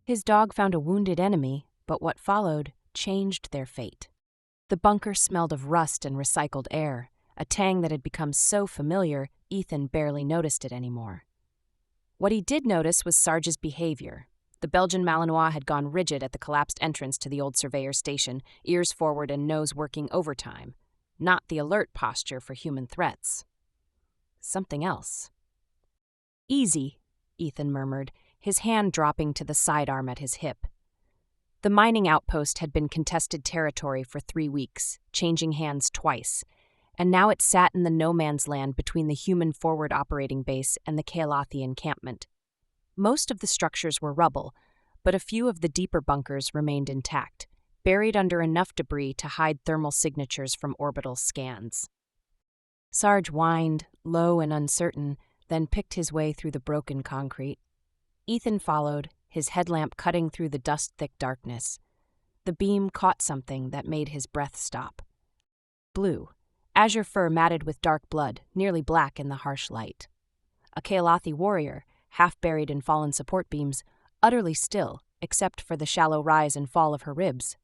His dog found a wounded enemy, but what followed changed their fate. The bunker smelled of rust and recycled air, a tang that had become so familiar Ethan barely noticed it anymore. What he did notice was Sarge's behavior. The Belgian Malinois had gone rigid at the collapsed entrance to the old surveyor station, ears forward and nose working overtime. Not the alert posture for human threats. Something else. "Easy," Ethan murmured, his hand dropping to the sidearm at his hip. The mining outpost had been contested territory for 3 weeks, changing hands twice, and now it sat in the no-man's land between the human forward operating base and the Kaelathi encampment. Most of the structures were rubble, but a few of the deeper bunkers remained intact, buried under enough debris to hide thermal signatures from orbital scans. Sarge whined, low and uncertain, then picked his way through the broken concrete. Ethan followed, his headlamp cutting through the dust-thick darkness. The beam caught something that made his breath stop. Blue, azure fur matted with dark blood, nearly black in the harsh light. A Kaelathi warrior, half buried in fallen support beams, utterly still, except for the shallow rise and fall of her ribs.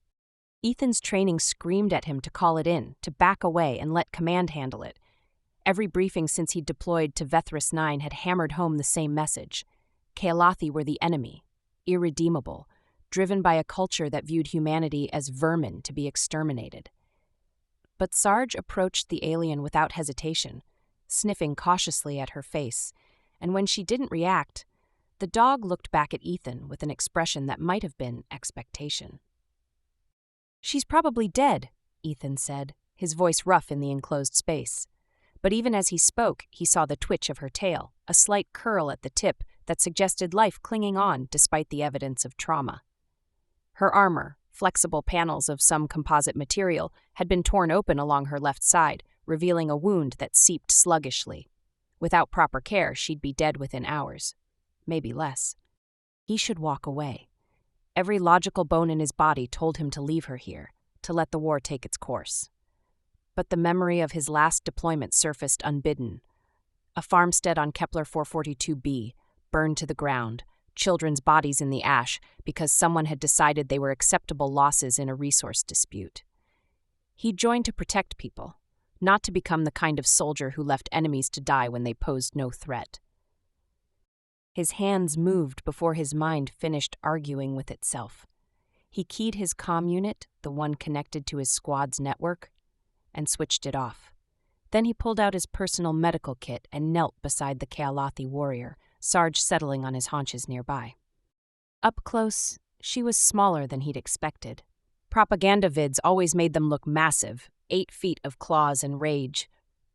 Ethan's training screamed at him to call it in, to back away and let command handle it. Every briefing since he'd deployed to Vethris 9 had hammered home the same message. Kaelathi were the enemy, irredeemable, driven by a culture that viewed humanity as vermin to be exterminated. But Sarge approached the alien without hesitation, sniffing cautiously at her face, and when she didn't react, the dog looked back at Ethan with an expression that might have been expectation. "She's probably dead," Ethan said, his voice rough in the enclosed space. But even as he spoke, he saw the twitch of her tail, a slight curl at the tip that suggested life clinging on despite the evidence of trauma. Her armor, flexible panels of some composite material, had been torn open along her left side, revealing a wound that seeped sluggishly. Without proper care, she'd be dead within hours. Maybe less. He should walk away. Every logical bone in his body told him to leave her here, to let the war take its course. But the memory of his last deployment surfaced unbidden. A farmstead on Kepler 442b, burned to the ground, children's bodies in the ash because someone had decided they were acceptable losses in a resource dispute. He joined to protect people, not to become the kind of soldier who left enemies to die when they posed no threat. His hands moved before his mind finished arguing with itself. He keyed his comm unit, the one connected to his squad's network, and switched it off. Then he pulled out his personal medical kit and knelt beside the Kaelathi warrior, Sarge settling on his haunches nearby. Up close, she was smaller than he'd expected. Propaganda vids always made them look massive, 8 feet of claws and rage.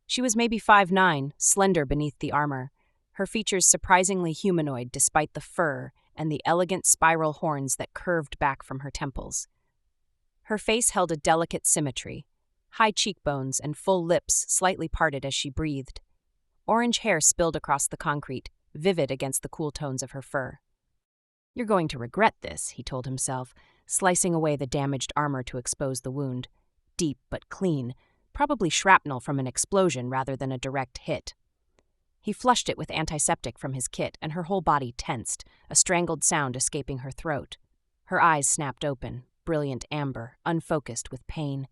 She was maybe 5'9", slender beneath the armor, her features surprisingly humanoid despite the fur and the elegant spiral horns that curved back from her temples. Her face held a delicate symmetry, high cheekbones and full lips slightly parted as she breathed. Orange hair spilled across the concrete, vivid against the cool tones of her fur. "You're going to regret this," he told himself, slicing away the damaged armor to expose the wound. Deep but clean, probably shrapnel from an explosion rather than a direct hit. He flushed it with antiseptic from his kit, and her whole body tensed, a strangled sound escaping her throat. Her eyes snapped open, brilliant amber, unfocused with pain.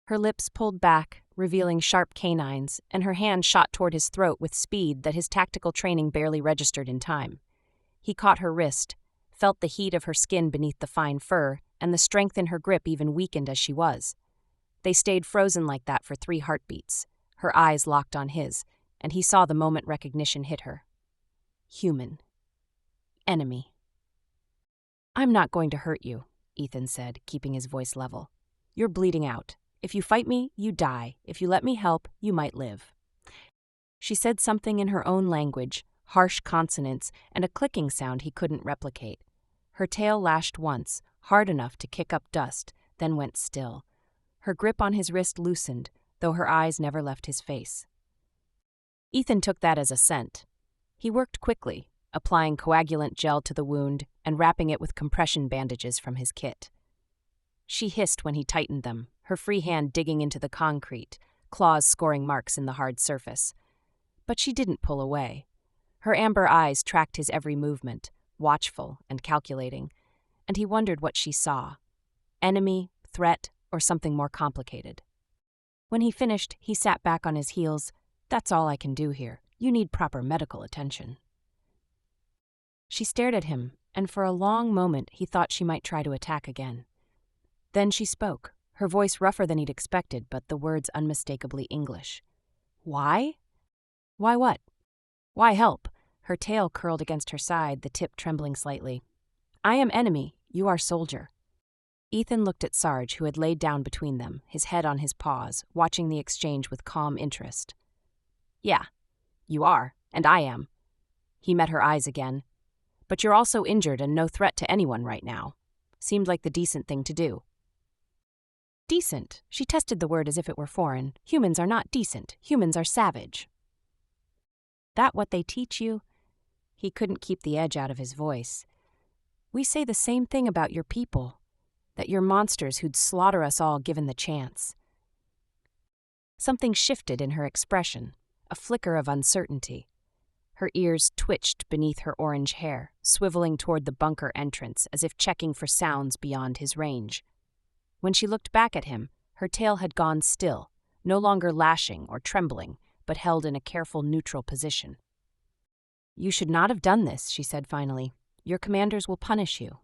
Her lips pulled back, revealing sharp canines, and her hand shot toward his throat with speed that his tactical training barely registered in time. He caught her wrist, felt the heat of her skin beneath the fine fur, and the strength in her grip even weakened as she was. They stayed frozen like that for 3 heartbeats, her eyes locked on his, and he saw the moment recognition hit her. Human. Enemy. "I'm not going to hurt you," Ethan said, keeping his voice level. "You're bleeding out. If you fight me, you die. If you let me help, you might live." She said something in her own language, harsh consonants, and a clicking sound he couldn't replicate. Her tail lashed once, hard enough to kick up dust, then went still. Her grip on his wrist loosened, though her eyes never left his face. Ethan took that as assent. He worked quickly, applying coagulant gel to the wound and wrapping it with compression bandages from his kit. She hissed when he tightened them, her free hand digging into the concrete, claws scoring marks in the hard surface. But she didn't pull away. Her amber eyes tracked his every movement, watchful and calculating, and he wondered what she saw: enemy, threat, or something more complicated. When he finished, he sat back on his heels. "That's all I can do here. You need proper medical attention." She stared at him, and for a long moment he thought she might try to attack again. Then she spoke, her voice rougher than he'd expected, but the words unmistakably English. "Why?" "Why what?" "Why help?" Her tail curled against her side, the tip trembling slightly. "I am enemy, you are soldier." Ethan looked at Sarge, who had laid down between them, his head on his paws, watching the exchange with calm interest. "Yeah, you are, and I am." He met her eyes again. "But you're also injured and no threat to anyone right now. Seemed like the decent thing to do." Decent? She tested the word as if it were foreign. Humans are not decent. Humans are savage. "That what they teach you?" He couldn't keep the edge out of his voice. "We say the same thing about your people, that you're monsters who'd slaughter us all given the chance." Something shifted in her expression, a flicker of uncertainty. Her ears twitched beneath her orange hair, swiveling toward the bunker entrance as if checking for sounds beyond his range. When she looked back at him, her tail had gone still, no longer lashing or trembling, but held in a careful neutral position. "You should not have done this," she said finally. "Your commanders will punish you."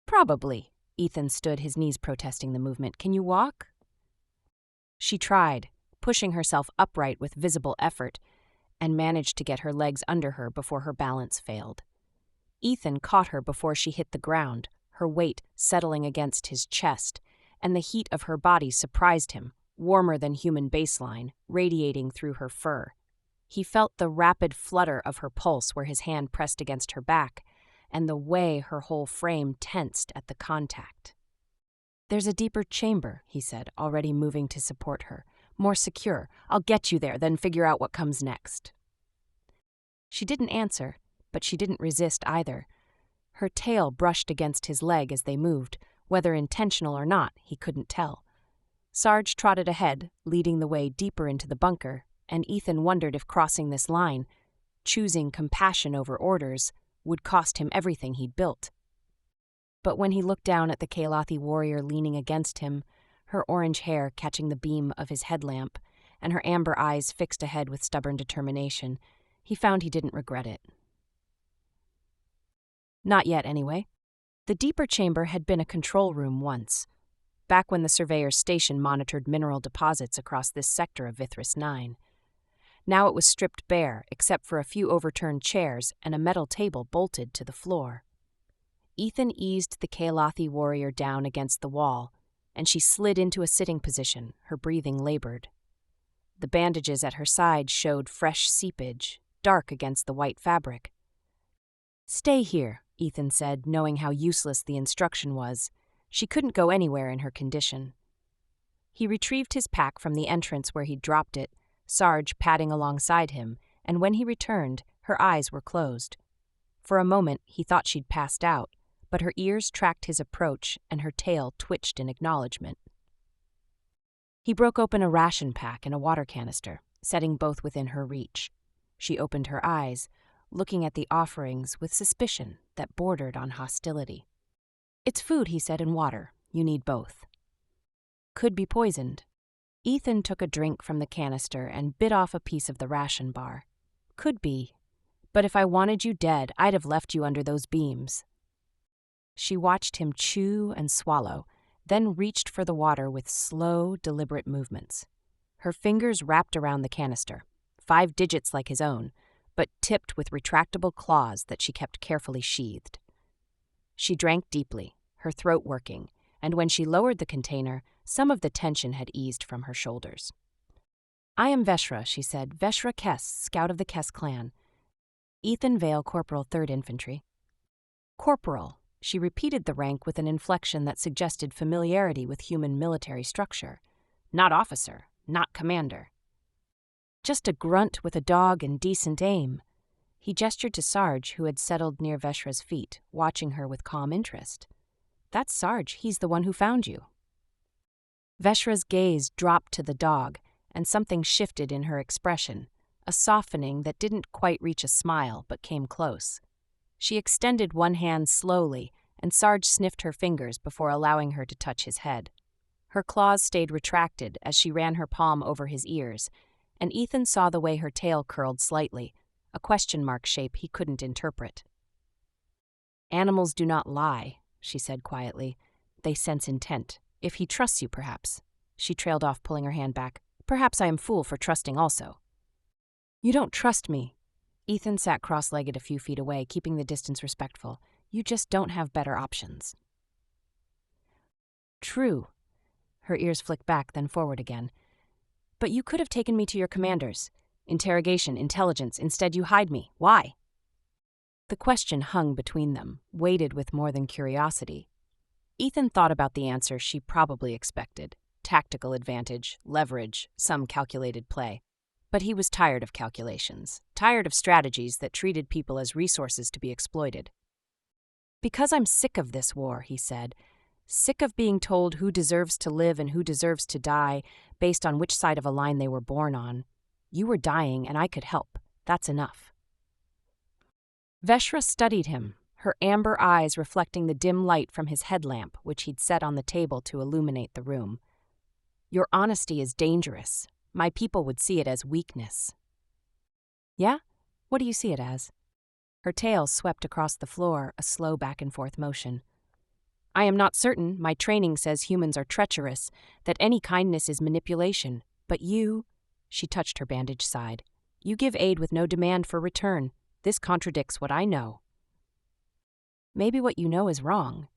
"Probably." Ethan stood, his knees protesting the movement. "Can you walk?" She tried, pushing herself upright with visible effort, and managed to get her legs under her before her balance failed. Ethan caught her before she hit the ground, her weight settling against his chest, and the heat of her body surprised him, warmer than human baseline, radiating through her fur. He felt the rapid flutter of her pulse where his hand pressed against her back, and the way her whole frame tensed at the contact. "There's a deeper chamber," he said, already moving to support her. "More secure. I'll get you there, then figure out what comes next." She didn't answer, but she didn't resist either. Her tail brushed against his leg as they moved, whether intentional or not, he couldn't tell. Sarge trotted ahead, leading the way deeper into the bunker, and Ethan wondered if crossing this line, choosing compassion over orders, would cost him everything he'd built. But when he looked down at the Kalathi warrior leaning against him, her orange hair catching the beam of his headlamp, and her amber eyes fixed ahead with stubborn determination, he found he didn't regret it. Not yet, anyway. The deeper chamber had been a control room once, back when the surveyor's station monitored mineral deposits across this sector of Vithris 9. Now it was stripped bare, except for a few overturned chairs and a metal table bolted to the floor. Ethan eased the Kalathi warrior down against the wall, and she slid into a sitting position, her breathing labored. The bandages at her side showed fresh seepage, dark against the white fabric. "Stay here," Ethan said, knowing how useless the instruction was. She couldn't go anywhere in her condition. He retrieved his pack from the entrance where he'd dropped it, Sarge padding alongside him, and when he returned, her eyes were closed. For a moment, he thought she'd passed out, but her ears tracked his approach and her tail twitched in acknowledgement. He broke open a ration pack and a water canister, setting both within her reach. She opened her eyes, looking at the offerings with suspicion that bordered on hostility. "It's food," he said, "and water. You need both." "Could be poisoned." Ethan took a drink from the canister and bit off a piece of the ration bar. "Could be. But if I wanted you dead, I'd have left you under those beams." She watched him chew and swallow, then reached for the water with slow, deliberate movements. Her fingers wrapped around the canister, 5 digits like his own, but tipped with retractable claws that she kept carefully sheathed. She drank deeply, her throat working, and when she lowered the container, some of the tension had eased from her shoulders. "I am Veshra," she said, "Veshra Kess, scout of the Kess clan. Ethan Vale, Corporal, 3rd Infantry." "Corporal." She repeated the rank with an inflection that suggested familiarity with human military structure. "Not officer, not commander." "Just a grunt with a dog and decent aim." He gestured to Sarge, who had settled near Veshra's feet, watching her with calm interest. "That's Sarge. He's the one who found you." Veshra's gaze dropped to the dog, and something shifted in her expression, a softening that didn't quite reach a smile but came close. She extended one hand slowly, and Sarge sniffed her fingers before allowing her to touch his head. Her claws stayed retracted as she ran her palm over his ears, and Ethan saw the way her tail curled slightly, a question mark shape he couldn't interpret. "Animals do not lie," she said quietly. "They sense intent. If he trusts you, perhaps." She trailed off, pulling her hand back. "Perhaps I am fool for trusting also." "You don't trust me." Ethan sat cross-legged a few feet away, keeping the distance respectful. "You just don't have better options." "True." Her ears flicked back, then forward again. "But you could have taken me to your commanders. Interrogation, intelligence. Instead, you hide me. Why?" The question hung between them, weighted with more than curiosity. Ethan thought about the answer she probably expected. Tactical advantage, leverage, some calculated play. But he was tired of calculations, tired of strategies that treated people as resources to be exploited. "Because I'm sick of this war," he said. "Sick of being told who deserves to live and who deserves to die based on which side of a line they were born on. You were dying and I could help. That's enough." Veshra studied him, her amber eyes reflecting the dim light from his headlamp, which he'd set on the table to illuminate the room. "Your honesty is dangerous. My people would see it as weakness." "Yeah? What do you see it as?" Her tail swept across the floor, a slow back-and-forth motion. "I am not certain. My training says humans are treacherous, that any kindness is manipulation. But you," she touched her bandaged side, "you give aid with no demand for return. This contradicts what I know." "Maybe what you know is wrong."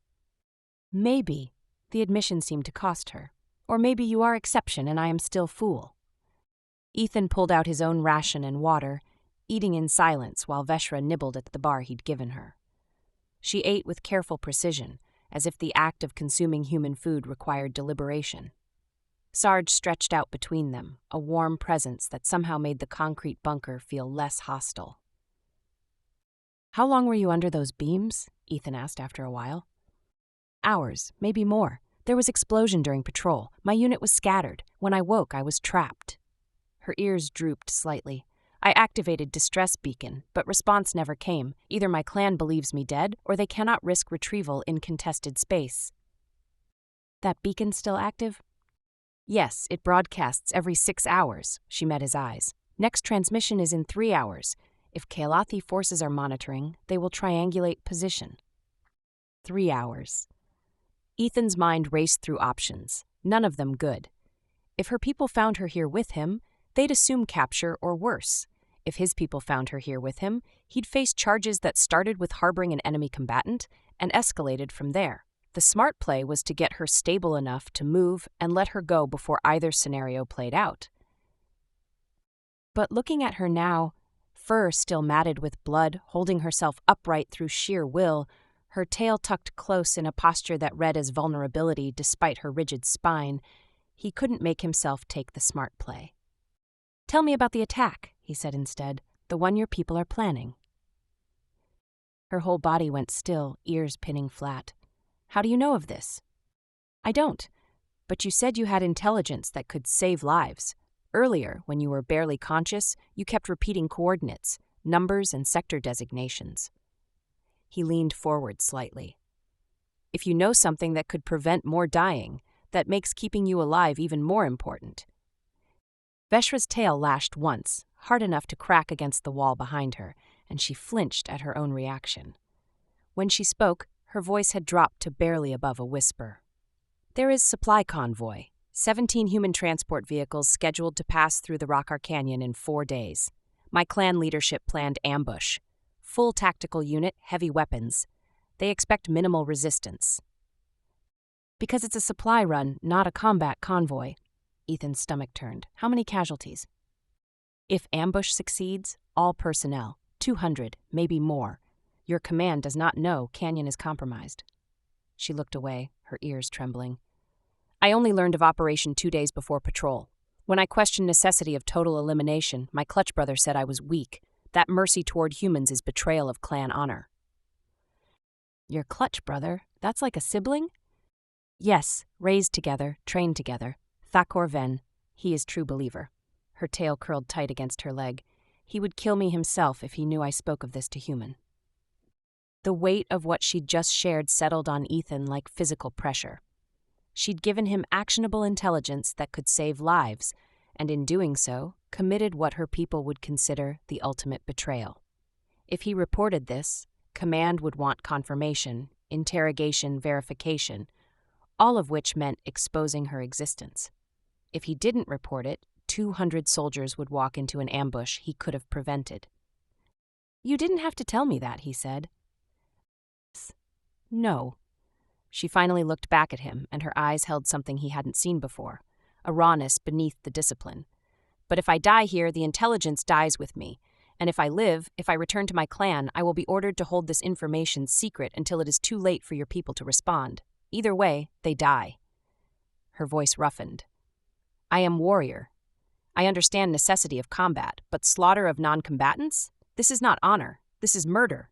"Maybe." The admission seemed to cost her. "Or maybe you are exception and I am still fool." Ethan pulled out his own ration and water, eating in silence while Veshra nibbled at the bar he'd given her. She ate with careful precision, as if the act of consuming human food required deliberation. Sarge stretched out between them, a warm presence that somehow made the concrete bunker feel less hostile. "How long were you under those beams?" Ethan asked after a while. "Hours, maybe more. There was explosion during patrol. My unit was scattered. When I woke, I was trapped." Her ears drooped slightly. "I activated distress beacon, but response never came. Either my clan believes me dead, or they cannot risk retrieval in contested space." "That beacon still active?" "Yes, it broadcasts every 6 hours." She met his eyes. "Next transmission is in 3 hours. If Kaelathi forces are monitoring, they will triangulate position." 3 hours. Ethan's mind raced through options, none of them good. If her people found her here with him, they'd assume capture or worse. If his people found her here with him, he'd face charges that started with harboring an enemy combatant and escalated from there. The smart play was to get her stable enough to move and let her go before either scenario played out. But looking at her now, fur still matted with blood, holding herself upright through sheer will, her tail tucked close in a posture that read as vulnerability despite her rigid spine, he couldn't make himself take the smart play. "Tell me about the attack," he said instead, "the one your people are planning." Her whole body went still, ears pinning flat. "How do you know of this?" "I don't. But you said you had intelligence that could save lives. Earlier, when you were barely conscious, you kept repeating coordinates, numbers, and sector designations." He leaned forward slightly. "If you know something that could prevent more dying, that makes keeping you alive even more important." Veshra's tail lashed once, hard enough to crack against the wall behind her, and she flinched at her own reaction. When she spoke, her voice had dropped to barely above a whisper. "There is supply convoy. 17 human transport vehicles scheduled to pass through the Rockar Canyon in 4 days. My clan leadership planned ambush. Full tactical unit, heavy weapons. They expect minimal resistance." "Because it's a supply run, not a combat convoy." Ethan's stomach turned. "How many casualties?" "If ambush succeeds, all personnel. 200, maybe more. Your command does not know Canyon is compromised." She looked away, her ears trembling. "I only learned of operation 2 days before patrol. When I questioned necessity of total elimination, my clutch brother said I was weak. That mercy toward humans is betrayal of clan honor." "Your clutch brother? That's like a sibling?" Yes, raised together, trained together. Thakor Ven, he is true believer. Her tail curled tight against her leg. He would kill me himself if he knew I spoke of this to human. The weight of what she'd just shared settled on Ethan like physical pressure. She'd given him actionable intelligence that could save lives, and in doing so, committed what her people would consider the ultimate betrayal. If he reported this, command would want confirmation, interrogation, verification, all of which meant exposing her existence. If he didn't report it, 200 soldiers would walk into an ambush he could have prevented. "You didn't have to tell me that," he said. "No." She finally looked back at him, and her eyes held something he hadn't seen before, a rawness beneath the discipline. "But if I die here, the intelligence dies with me. And if I live, if I return to my clan, I will be ordered to hold this information secret until it is too late for your people to respond. Either way, they die." Her voice roughened. "I am warrior. I understand necessity of combat, but slaughter of non-combatants? This is not honor. This is murder."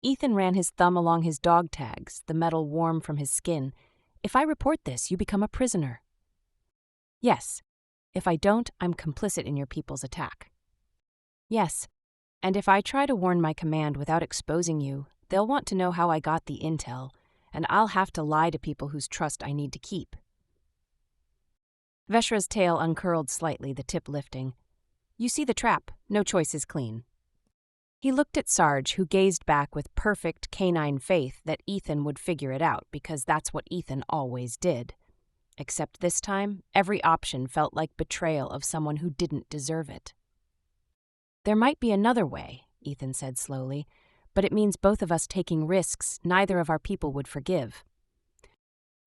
Ethan ran his thumb along his dog tags, the metal warm from his skin. "If I report this, you become a prisoner." "Yes. If I don't, I'm complicit in your people's attack." "Yes. And if I try to warn my command without exposing you, they'll want to know how I got the intel, and I'll have to lie to people whose trust I need to keep." Veshra's tail uncurled slightly, the tip lifting. "You see the trap. No choice is clean." He looked at Sarge, who gazed back with perfect canine faith that Ethan would figure it out, because that's what Ethan always did. Except this time, every option felt like betrayal of someone who didn't deserve it. "There might be another way," Ethan said slowly, "but it means both of us taking risks neither of our people would forgive."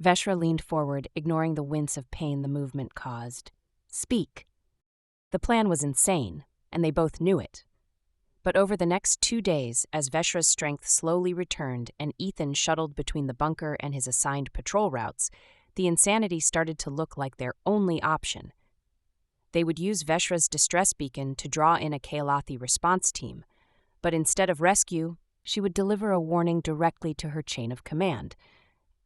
Veshra leaned forward, ignoring the wince of pain the movement caused. "Speak." The plan was insane, and they both knew it. But over the next 2 days, as Veshra's strength slowly returned and Ethan shuttled between the bunker and his assigned patrol routes, the insanity started to look like their only option. They would use Veshra's distress beacon to draw in a Kaelathi response team, but instead of rescue, she would deliver a warning directly to her chain of command,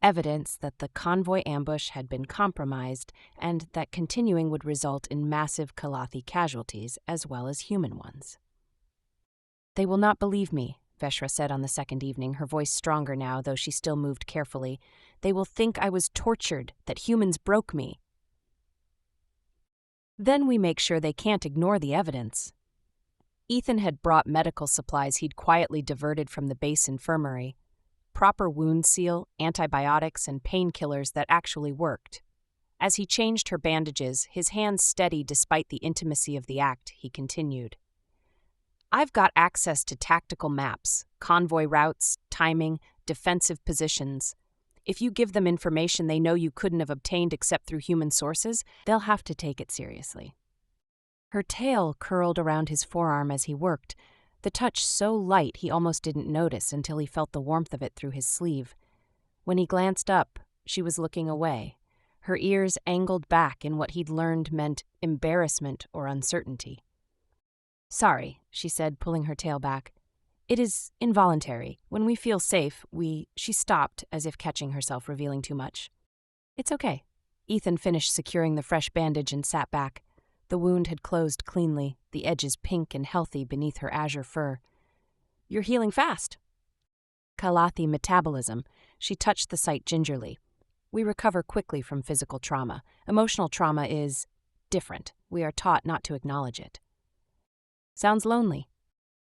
evidence that the convoy ambush had been compromised and that continuing would result in massive Kaelathi casualties as well as human ones. "They will not believe me," Veshra said on the second evening, her voice stronger now, though she still moved carefully. "They will think I was tortured, that humans broke me. Then we make sure they can't ignore the evidence." Ethan had brought medical supplies he'd quietly diverted from the base infirmary. Proper wound seal, antibiotics, and painkillers that actually worked. As he changed her bandages, his hands steady despite the intimacy of the act, he continued. "I've got access to tactical maps, convoy routes, timing, defensive positions. If you give them information they know you couldn't have obtained except through human sources, they'll have to take it seriously." Her tail curled around his forearm as he worked, the touch so light he almost didn't notice until he felt the warmth of it through his sleeve. When he glanced up, she was looking away, her ears angled back in what he'd learned meant embarrassment or uncertainty. "Sorry," she said, pulling her tail back. "It is involuntary. When we feel safe, She stopped, as if catching herself revealing too much. "It's okay." Ethan finished securing the fresh bandage and sat back. The wound had closed cleanly, the edges pink and healthy beneath her azure fur. "You're healing fast." Kaelathi metabolism. She touched the site gingerly. "We recover quickly from physical trauma. Emotional trauma is different. We are taught not to acknowledge it." "Sounds lonely."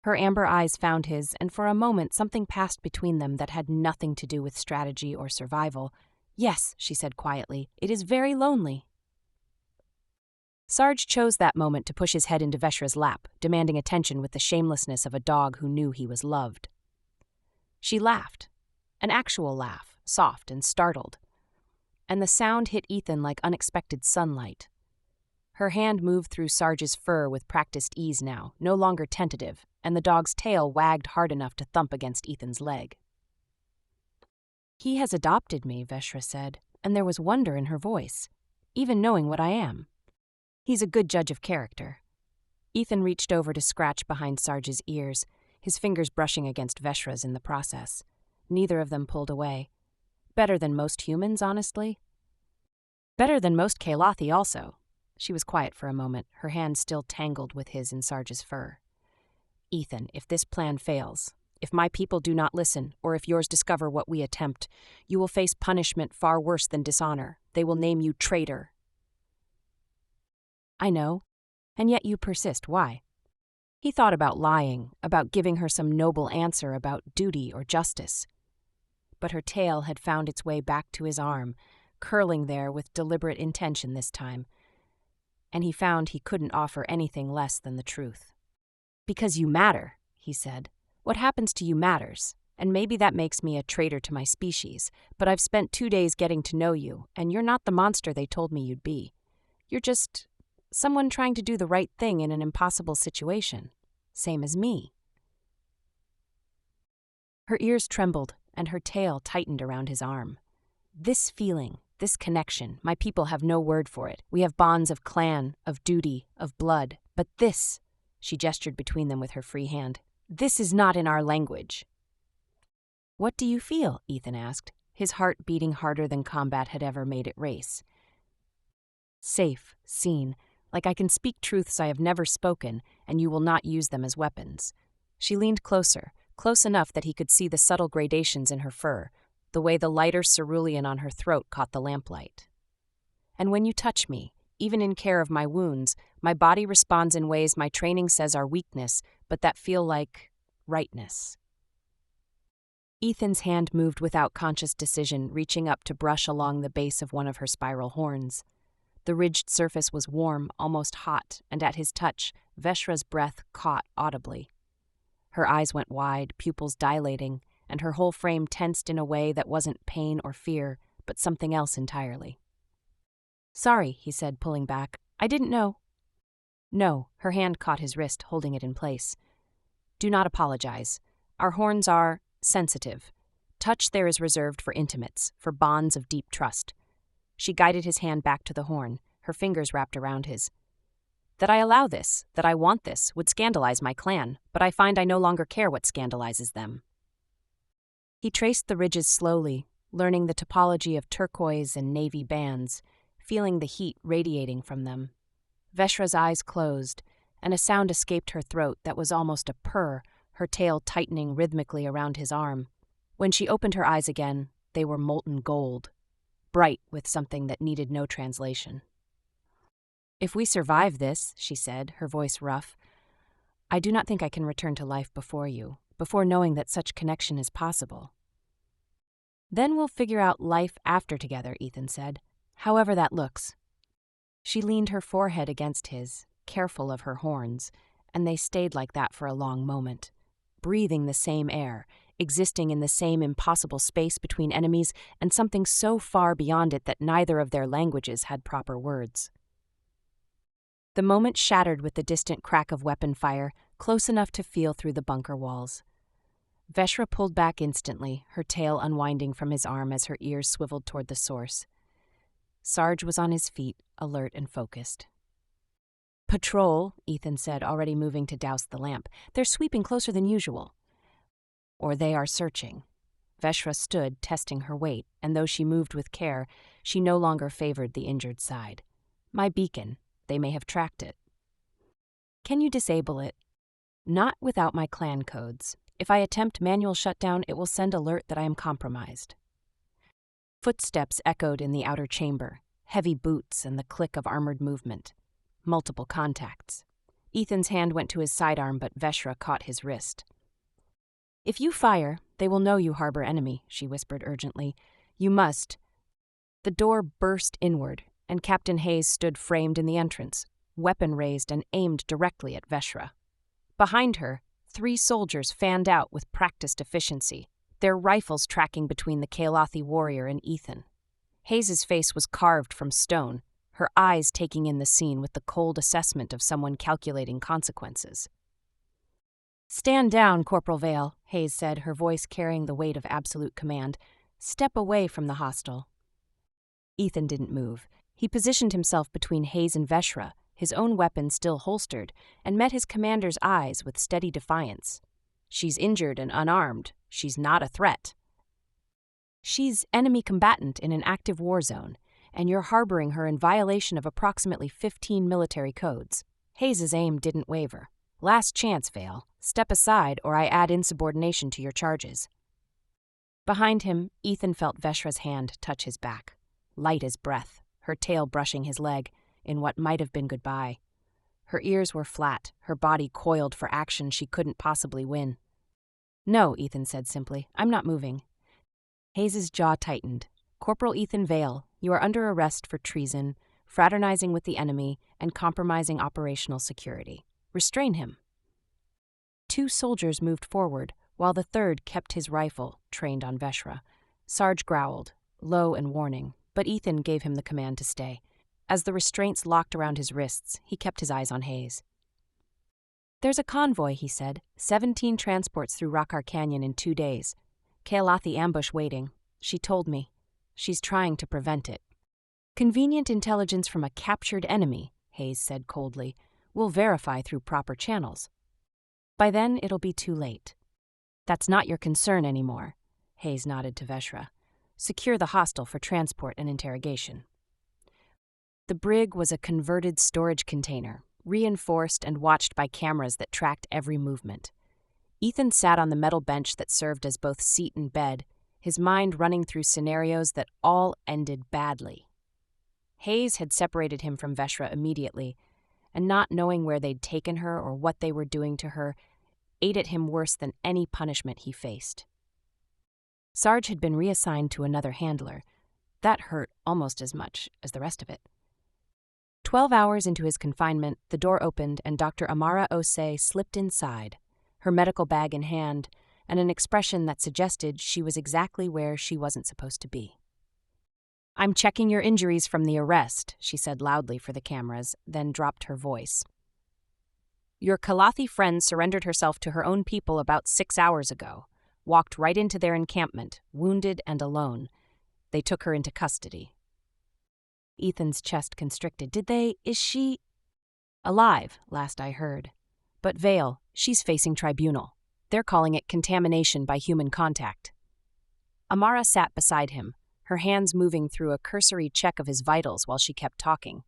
Her amber eyes found his, and for a moment something passed between them that had nothing to do with strategy or survival. "Yes," she said quietly, "it is very lonely." Sarge chose that moment to push his head into Veshra's lap, demanding attention with the shamelessness of a dog who knew he was loved. She laughed, an actual laugh, soft and startled, and the sound hit Ethan like unexpected sunlight. Her hand moved through Sarge's fur with practiced ease now, no longer tentative, and the dog's tail wagged hard enough to thump against Ethan's leg. "He has adopted me," Veshra said, and there was wonder in her voice, "even knowing what I am. He's a good judge of character." Ethan reached over to scratch behind Sarge's ears, his fingers brushing against Veshra's in the process. Neither of them pulled away. Better than most humans, honestly. Better than most Kalathi also. She was quiet for a moment, her hand still tangled with his in Sarge's fur. Ethan, if this plan fails, if my people do not listen, or if yours discover what we attempt, you will face punishment far worse than dishonor. They will name you traitor. I know, and yet you persist. Why? He thought about lying, about giving her some noble answer about duty or justice. But her tail had found its way back to his arm, curling there with deliberate intention this time, and he found he couldn't offer anything less than the truth. Because you matter, he said. What happens to you matters, and maybe that makes me a traitor to my species, but I've spent 2 days getting to know you, and you're not the monster they told me you'd be. You're just someone trying to do the right thing in an impossible situation, same as me. Her ears trembled, and her tail tightened around his arm. This feeling, this connection, my people have no word for it. We have bonds of clan, of duty, of blood. But this, she gestured between them with her free hand, this is not in our language. What do you feel? Ethan asked, his heart beating harder than combat had ever made it race. Safe, seen, like I can speak truths I have never spoken, and you will not use them as weapons. She leaned closer, close enough that he could see the subtle gradations in her fur, the way the lighter cerulean on her throat caught the lamplight. And when you touch me, even in care of my wounds, my body responds in ways my training says are weakness, but that feel like rightness. Ethan's hand moved without conscious decision, reaching up to brush along the base of one of her spiral horns. The ridged surface was warm, almost hot, and at his touch, Veshra's breath caught audibly. Her eyes went wide, pupils dilating, and her whole frame tensed in a way that wasn't pain or fear, but something else entirely. Sorry, he said, pulling back. I didn't know. No, her hand caught his wrist, holding it in place. Do not apologize. Our horns are sensitive. Touch there is reserved for intimates, for bonds of deep trust. She guided his hand back to the horn, her fingers wrapped around his. That I allow this, that I want this, would scandalize my clan, but I find I no longer care what scandalizes them. He traced the ridges slowly, learning the topology of turquoise and navy bands, feeling the heat radiating from them. Veshra's eyes closed, and a sound escaped her throat that was almost a purr, her tail tightening rhythmically around his arm. When she opened her eyes again, they were molten gold, bright with something that needed no translation. If we survive this, she said, her voice rough, I do not think I can return to life before you, before knowing that such connection is possible. Then we'll figure out life after together, Ethan said, however that looks. She leaned her forehead against his, careful of her horns, and they stayed like that for a long moment, breathing the same air, existing in the same impossible space between enemies, and something so far beyond it that neither of their languages had proper words. The moment shattered with the distant crack of weapon fire, close enough to feel through the bunker walls. Veshra pulled back instantly, her tail unwinding from his arm as her ears swiveled toward the source. Sarge was on his feet, alert and focused. Patrol, Ethan said, already moving to douse the lamp. They're sweeping closer than usual. Or they are searching. Veshra stood, testing her weight, and though she moved with care, she no longer favored the injured side. My beacon. They may have tracked it. Can you disable it? Not without my clan codes. If I attempt manual shutdown, it will send alert that I am compromised. Footsteps echoed in the outer chamber, heavy boots and the click of armored movement. Multiple contacts. Ethan's hand went to his sidearm, but Veshra caught his wrist. If you fire, they will know you harbor enemy, she whispered urgently. You must. The door burst inward, and Captain Hayes stood framed in the entrance, weapon raised and aimed directly at Veshra. Behind her, 3 soldiers fanned out with practiced efficiency, their rifles tracking between the Kalathi warrior and Ethan. Hayes's face was carved from stone, her eyes taking in the scene with the cold assessment of someone calculating consequences. Stand down, Corporal Vale, Hayes said, her voice carrying the weight of absolute command. Step away from the hostile. Ethan didn't move. He positioned himself between Hayes and Veshra, his own weapon still holstered, and met his commander's eyes with steady defiance. She's injured and unarmed. She's not a threat. She's enemy combatant in an active war zone, and you're harboring her in violation of approximately 15 military codes. Hayes's aim didn't waver. Last chance, Vale. Step aside or I add insubordination to your charges. Behind him, Ethan felt Veshra's hand touch his back, light as breath, her tail brushing his leg, in what might have been goodbye. Her ears were flat, her body coiled for action she couldn't possibly win. No, Ethan said simply, I'm not moving. Hayes's jaw tightened. Corporal Ethan Vale, you are under arrest for treason, fraternizing with the enemy, and compromising operational security. Restrain him. 2 soldiers moved forward, while the third kept his rifle, trained on Veshra. Sarge growled, low and warning, but Ethan gave him the command to stay. As the restraints locked around his wrists, he kept his eyes on Hayes. There's a convoy, he said, 17 transports through Rockar Canyon in 2 days. Kaelathi ambush waiting. She told me. She's trying to prevent it. Convenient intelligence from a captured enemy, Hayes said coldly. We'll verify through proper channels. By then, it'll be too late. That's not your concern anymore, Hayes nodded to Veshra. Secure the hostel for transport and interrogation. The brig was a converted storage container, reinforced and watched by cameras that tracked every movement. Ethan sat on the metal bench that served as both seat and bed, his mind running through scenarios that all ended badly. Hayes had separated him from Veshra immediately, and not knowing where they'd taken her or what they were doing to her ate at him worse than any punishment he faced. Sarge had been reassigned to another handler. That hurt almost as much as the rest of it. 12 hours into his confinement, the door opened and Dr. Amara Osei slipped inside, her medical bag in hand, and an expression that suggested she was exactly where she wasn't supposed to be. I'm checking your injuries from the arrest, she said loudly for the cameras, then dropped her voice. Your Kaelathi friend surrendered herself to her own people about 6 hours ago, walked right into their encampment, wounded and alone. They took her into custody. Ethan's chest constricted. Is she? Alive, last I heard. But Vale, she's facing tribunal. They're calling it contamination by human contact. Amara sat beside him, her hands moving through a cursory check of his vitals while she kept talking.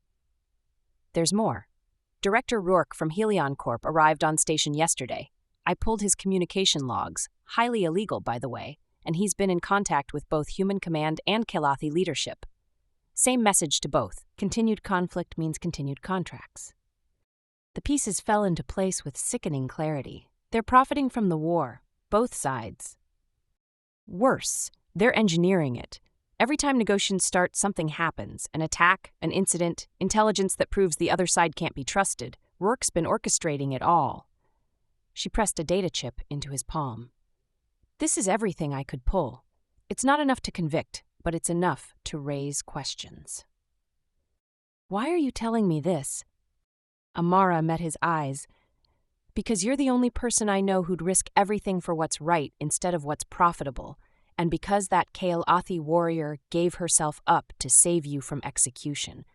There's more. Director Rourke from Helion Corp arrived on station yesterday. I pulled his communication logs, highly illegal by the way, and he's been in contact with both Human Command and Kaelathi leadership. Same message to both. Continued conflict means continued contracts. The pieces fell into place with sickening clarity. They're profiting from the war, both sides. Worse, they're engineering it. Every time negotiations start, something happens. An attack, an incident, intelligence that proves the other side can't be trusted. Rourke's been orchestrating it all. She pressed a data chip into his palm. This is everything I could pull. It's not enough to convict, but it's enough to raise questions. Why are you telling me this? Amara met his eyes. Because you're the only person I know who'd risk everything for what's right instead of what's profitable, and because that Kaelathi warrior gave herself up to save you from execution.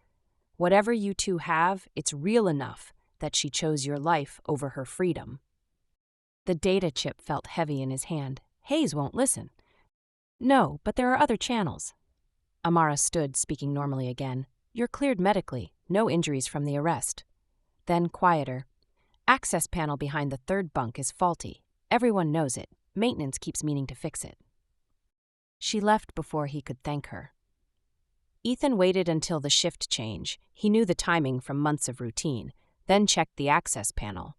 Whatever you two have, it's real enough that she chose your life over her freedom. The data chip felt heavy in his hand. Hayes won't listen. No, but there are other channels. Amara stood, speaking normally again. You're cleared medically, no injuries from the arrest. Then, quieter. Access panel behind the third bunk is faulty. Everyone knows it. Maintenance keeps meaning to fix it. She left before he could thank her. Ethan waited until the shift change. He knew the timing from months of routine, then checked the access panel.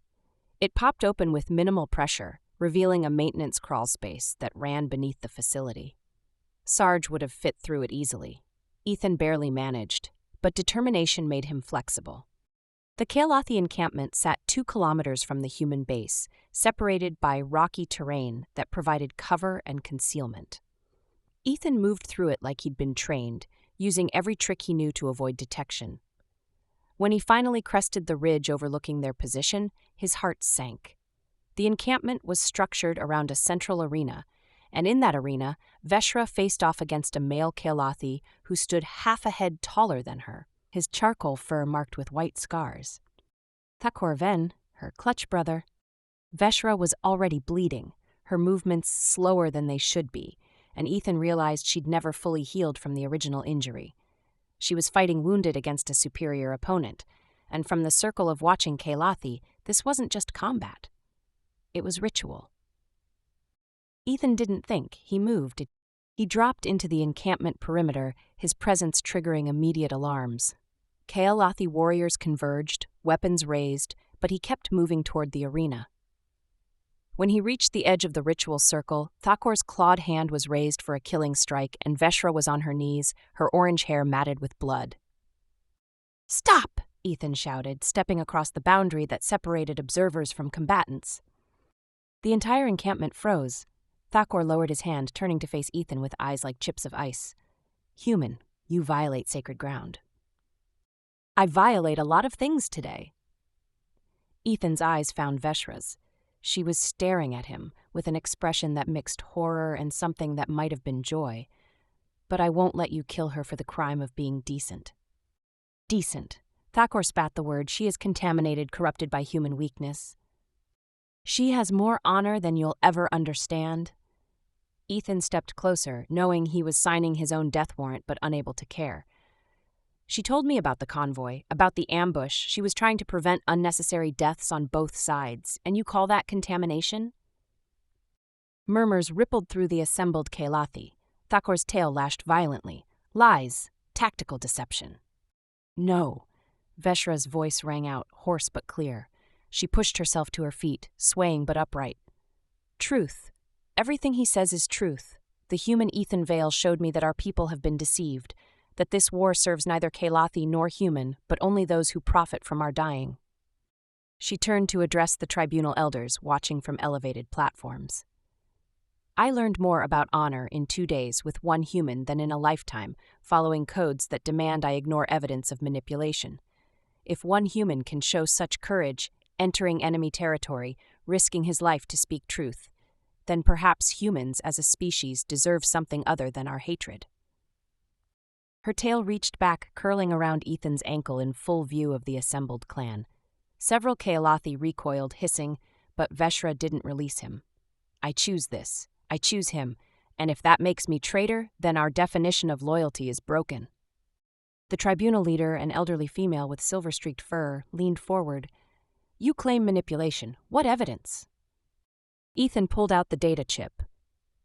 It popped open with minimal pressure, revealing a maintenance crawl space that ran beneath the facility. Sarge would have fit through it easily. Ethan barely managed, but determination made him flexible. The Kaelathi encampment sat 2 kilometers from the human base, separated by rocky terrain that provided cover and concealment. Ethan moved through it like he'd been trained, using every trick he knew to avoid detection. When he finally crested the ridge overlooking their position, his heart sank. The encampment was structured around a central arena, and in that arena, Veshra faced off against a male Kaelathi who stood half a head taller than her, his charcoal fur marked with white scars. Thakorven, her clutch brother. Veshra was already bleeding, her movements slower than they should be, and Ethan realized she'd never fully healed from the original injury. She was fighting wounded against a superior opponent, and from the circle of watching Kalathi, this wasn't just combat. It was ritual. Ethan didn't think, he moved. He dropped into the encampment perimeter, his presence triggering immediate alarms. Kalathi warriors converged, weapons raised, but he kept moving toward the arena. When he reached the edge of the ritual circle, Thakur's clawed hand was raised for a killing strike, and Veshra was on her knees, her orange hair matted with blood. "Stop!" Ethan shouted, stepping across the boundary that separated observers from combatants. The entire encampment froze. Thakur lowered his hand, turning to face Ethan with eyes like chips of ice. "Human, you violate sacred ground." "I violate a lot of things today." Ethan's eyes found Veshra's. She was staring at him with an expression that mixed horror and something that might have been joy. "But I won't let you kill her for the crime of being decent." "Decent." Thakur spat the word. "She is contaminated, corrupted by human weakness. She has more honor than you'll ever understand." Ethan stepped closer, knowing he was signing his own death warrant but unable to care. "She told me about the convoy, about the ambush. She was trying to prevent unnecessary deaths on both sides, and you call that contamination?" Murmurs rippled through the assembled Kalathi. Thakur's tail lashed violently. "Lies. Tactical deception." "No." Veshra's voice rang out, hoarse but clear. She pushed herself to her feet, swaying but upright. "Truth. Everything he says is truth. The human Ethan Vale showed me that our people have been deceived, that this war serves neither Kalathi nor human, but only those who profit from our dying." She turned to address the tribunal elders, watching from elevated platforms. "I learned more about honor in 2 days with one human than in a lifetime, following codes that demand I ignore evidence of manipulation. If one human can show such courage, entering enemy territory, risking his life to speak truth, then perhaps humans as a species deserve something other than our hatred." Her tail reached back, curling around Ethan's ankle in full view of the assembled clan. Several Kalathi recoiled, hissing, but Veshra didn't release him. "I choose this. I choose him, and if that makes me traitor, then our definition of loyalty is broken." The tribunal leader, an elderly female with silver-streaked fur, leaned forward. "You claim manipulation. What evidence?" Ethan pulled out the data chip.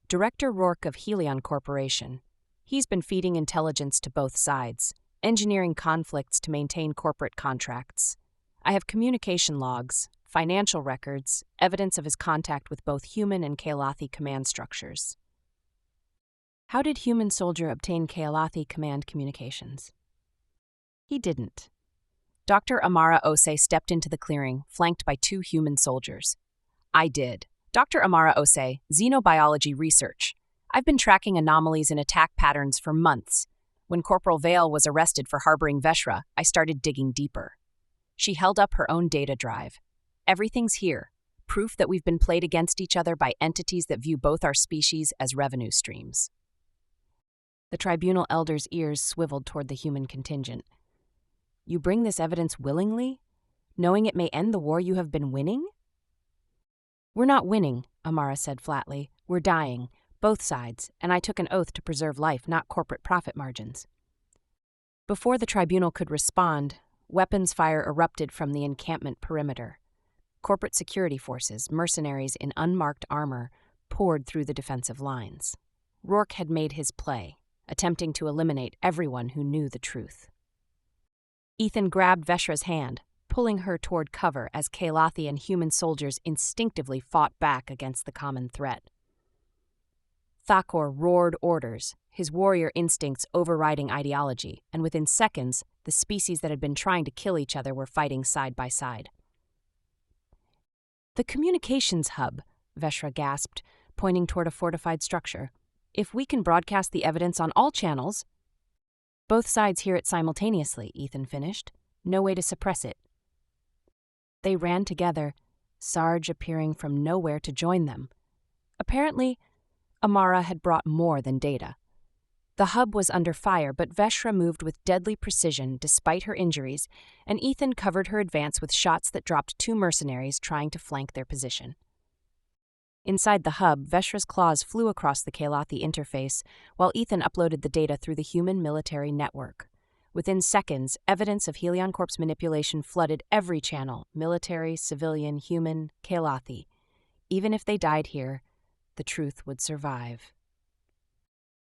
"Director Rourke of Helion Corporation. He's been feeding intelligence to both sides, engineering conflicts to maintain corporate contracts. I have communication logs, financial records, evidence of his contact with both human and Kalathi command structures." How did human soldier obtain Kalathi command communications? He didn't. Dr. Amara Ose stepped into the clearing, flanked by 2 human soldiers. "I did. Dr. Amara Ose, xenobiology research. I've been tracking anomalies in attack patterns for months. When Corporal Vale was arrested for harboring Veshra, I started digging deeper." She held up her own data drive. "Everything's here. Proof that we've been played against each other by entities that view both our species as revenue streams." The tribunal elders' ears swiveled toward the human contingent. "You bring this evidence willingly, knowing it may end the war you have been winning?" "We're not winning," Amara said flatly. "We're dying. Both sides, and I took an oath to preserve life, not corporate profit margins." Before the tribunal could respond, weapons fire erupted from the encampment perimeter. Corporate security forces, mercenaries in unmarked armor, poured through the defensive lines. Rourke had made his play, attempting to eliminate everyone who knew the truth. Ethan grabbed Veshra's hand, pulling her toward cover as Kalathi and human soldiers instinctively fought back against the common threat. Thakur roared orders, his warrior instincts overriding ideology, and within seconds, the species that had been trying to kill each other were fighting side by side. "The communications hub," Veshra gasped, pointing toward a fortified structure. "If we can broadcast the evidence on all channels—" "Both sides hear it simultaneously," Ethan finished. "No way to suppress it." They ran together, Sarge appearing from nowhere to join them. Apparently, Amara had brought more than data. The hub was under fire, but Veshra moved with deadly precision despite her injuries, and Ethan covered her advance with shots that dropped 2 mercenaries trying to flank their position. Inside the hub, Veshra's claws flew across the Kalathi interface, while Ethan uploaded the data through the human military network. Within seconds, evidence of Helion Corp's manipulation flooded every channel: military, civilian, human, Kalathi. Even if they died here, the truth would survive.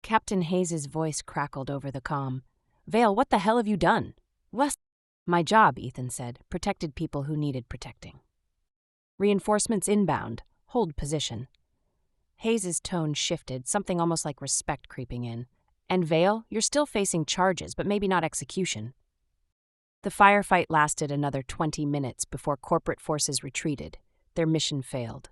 Captain Hayes' voice crackled over the comm. "Vale, what the hell have you done?" "What?" "My job," Ethan said, "protected people who needed protecting." "Reinforcements inbound. Hold position." Hayes' tone shifted, something almost like respect creeping in. "And Vale, you're still facing charges, but maybe not execution." The firefight lasted another 20 minutes before corporate forces retreated. Their mission failed.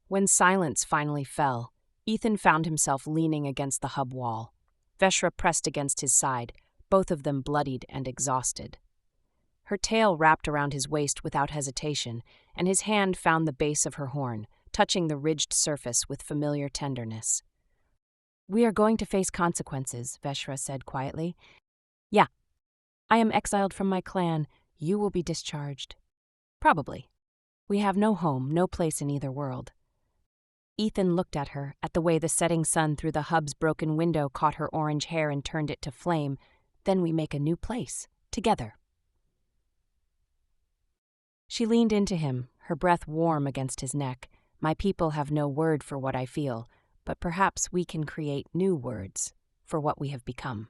When silence finally fell, Ethan found himself leaning against the hub wall. Veshra pressed against his side, both of them bloodied and exhausted. Her tail wrapped around his waist without hesitation, and his hand found the base of her horn, touching the ridged surface with familiar tenderness. "We are going to face consequences," Veshra said quietly. "Yeah. I am exiled from my clan. You will be discharged." "Probably. We have no home, no place in either world." Ethan looked at her, at the way the setting sun through the hub's broken window caught her orange hair and turned it to flame. "Then we make a new place, together." She leaned into him, her breath warm against his neck. "My people have no word for what I feel, but perhaps we can create new words for what we have become."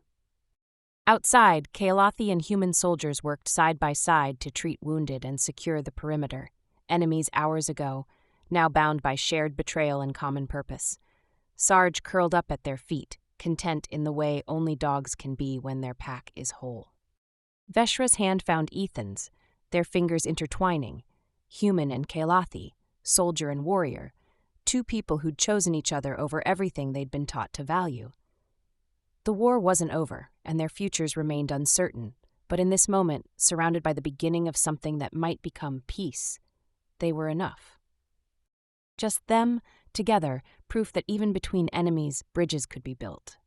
Outside, Kalathi and human soldiers worked side by side to treat wounded and secure the perimeter. Enemies hours ago, now bound by shared betrayal and common purpose. Sarge curled up at their feet, content in the way only dogs can be when their pack is whole. Veshra's hand found Ethan's, their fingers intertwining. Human and Kalathi, soldier and warrior, two people who'd chosen each other over everything they'd been taught to value. The war wasn't over, and their futures remained uncertain, but in this moment, surrounded by the beginning of something that might become peace, they were enough. Just them, together, proof that even between enemies, bridges could be built.